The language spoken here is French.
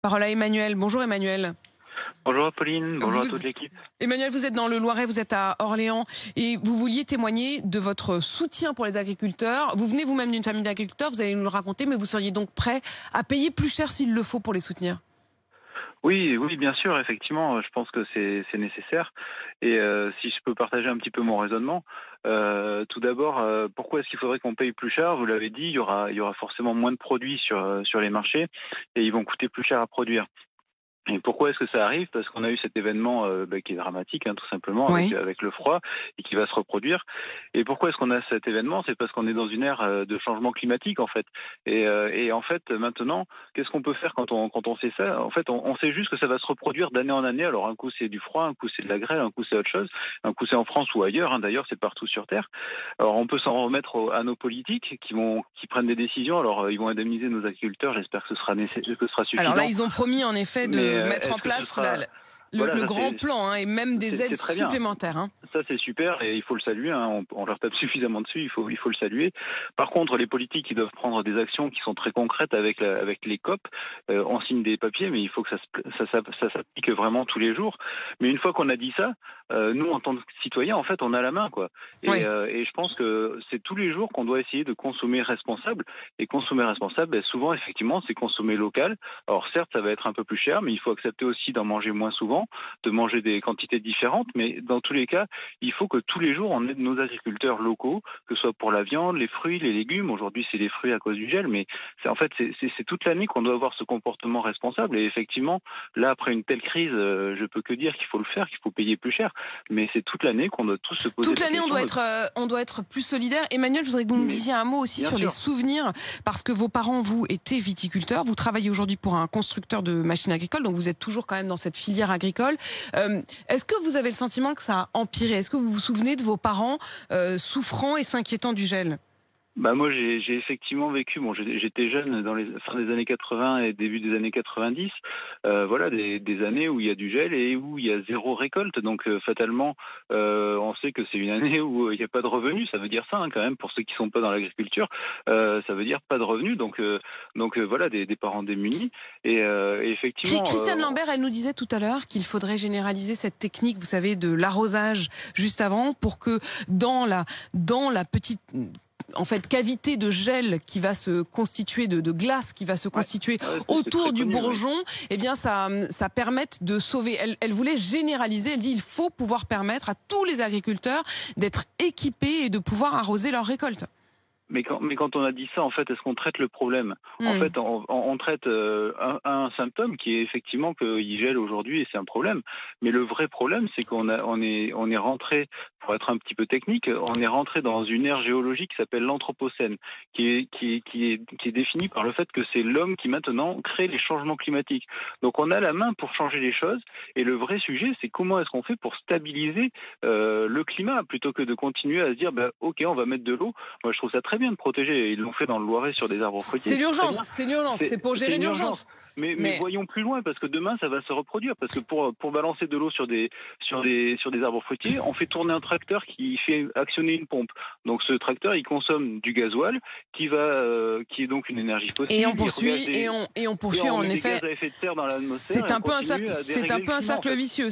Parole à Emmanuel. Bonjour Emmanuel. Bonjour Apolline, bonjour à toute l'équipe. Emmanuel, vous êtes dans le Loiret, vous êtes à Orléans et vous vouliez témoigner de votre soutien pour les agriculteurs. Vous venez vous-même d'une famille d'agriculteurs, vous allez nous le raconter, mais vous seriez donc prêt à payer plus cher s'il le faut pour les soutenir? Oui, oui, bien sûr, effectivement, je pense que c'est nécessaire. Et si je peux partager un petit peu mon raisonnement, tout d'abord, pourquoi est-ce qu'il faudrait qu'on paye plus cher? Vous l'avez dit, il y aura forcément moins de produits sur les marchés et ils vont coûter plus cher à produire. Et pourquoi est-ce que ça arrive? Parce qu'on a eu cet événement qui est dramatique, tout simplement, Oui. avec le froid, et qui va se reproduire. Et pourquoi est-ce qu'on a cet événement? C'est parce qu'on est dans une ère de changement climatique, en fait. Et en fait, maintenant, qu'est-ce qu'on peut faire quand on sait ça? En fait, on sait juste que ça va se reproduire d'année en année. Alors, un coup, c'est du froid, un coup, c'est de la grêle, un coup, c'est autre chose. Un coup, c'est en France ou ailleurs. D'ailleurs, c'est partout sur Terre. Alors, on peut s'en remettre à nos politiques qui prennent des décisions. Alors, ils vont indemniser nos agriculteurs. J'espère que ce sera suffisant. Alors là, ils ont promis en effet de mettre en est-ce que ce place sera... Voilà, le ça, grand plan et même des aides très bien. supplémentaires. Ça, c'est super et il faut le saluer. On leur tape suffisamment dessus, il faut le saluer. Par contre, les politiques, ils doivent prendre des actions qui sont très concrètes avec les COP. On signe des papiers, mais il faut que ça s'applique vraiment tous les jours. Mais une fois qu'on a dit ça, nous, en tant que citoyens, en fait, on a la main, quoi. Oui. Et je pense que c'est tous les jours qu'on doit essayer de consommer responsable. Et consommer responsable, souvent, effectivement, c'est consommer local. Alors, certes, ça va être un peu plus cher, mais il faut accepter aussi d'en manger moins souvent, de manger des quantités différentes. Mais dans tous les cas, il faut que tous les jours, on aide nos agriculteurs locaux, que ce soit pour la viande, les fruits, les légumes. Aujourd'hui, c'est les fruits à cause du gel, mais c'est toute l'année qu'on doit avoir ce comportement responsable. Et effectivement, là, après une telle crise, je peux que dire qu'il faut le faire, qu'il faut payer plus cher. Mais c'est toute l'année qu'on doit tous se poser Toute cette l'année, question. on doit être plus solidaire. Emmanuel, je voudrais que vous nous disiez un mot aussi Bien sur sûr. les souvenirs, parce que vos parents, vous, étaient viticulteurs. Vous travaillez aujourd'hui pour un constructeur de machines agricoles, donc vous êtes toujours quand même dans cette filière agricole. Est-ce que vous avez le sentiment que ça a empiré? Est-ce que vous vous souvenez de vos parents souffrant et s'inquiétant du gel? Moi, j'ai effectivement vécu. Bon, j'étais jeune dans les fin des années 80 et début des années 90. Voilà, des années où il y a du gel et où il y a zéro récolte. Donc, fatalement, on sait que c'est une année où il n'y a pas de revenus. Ça veut dire ça, quand même, pour ceux qui sont pas dans l'agriculture. Ça veut dire pas de revenus. Donc, voilà, des parents démunis. Et effectivement. Christiane Lambert, elle nous disait tout à l'heure qu'il faudrait généraliser cette technique, vous savez, de l'arrosage juste avant, pour que dans la petite cavité de gel qui va se constituer, de glace qui va se constituer autour du bourgeon, eh bien ça permette de sauver. Elle voulait généraliser, elle dit il faut pouvoir permettre à tous les agriculteurs d'être équipés et de pouvoir arroser leurs récoltes. Mais quand on a dit ça, en fait, est-ce qu'on traite le problème? En fait, on traite un symptôme qui est effectivement qu'il gèle aujourd'hui et c'est un problème. Mais le vrai problème, c'est qu'on est rentré, pour être un petit peu technique, on est rentré dans une ère géologique qui s'appelle l'Anthropocène, qui est définie par le fait que c'est l'homme qui maintenant crée les changements climatiques. Donc on a la main pour changer les choses. Et le vrai sujet, c'est comment est-ce qu'on fait pour stabiliser le climat plutôt que de continuer à se dire, ok, on va mettre de l'eau. Moi, je trouve ça très bien de protéger. Ils l'ont fait dans le Loiret sur des arbres fruitiers. C'est l'urgence, c'est pour gérer l'urgence. Mais voyons plus loin, parce que demain, ça va se reproduire. Parce que pour balancer de l'eau sur des arbres fruitiers, on fait tourner un tracteur qui fait actionner une pompe. Donc ce tracteur, il consomme du gasoil, qui est donc une énergie fossile. Et on poursuit, en effet. Des gaz à effet de serre dans l'atmosphère. C'est un peu un cercle vicieux.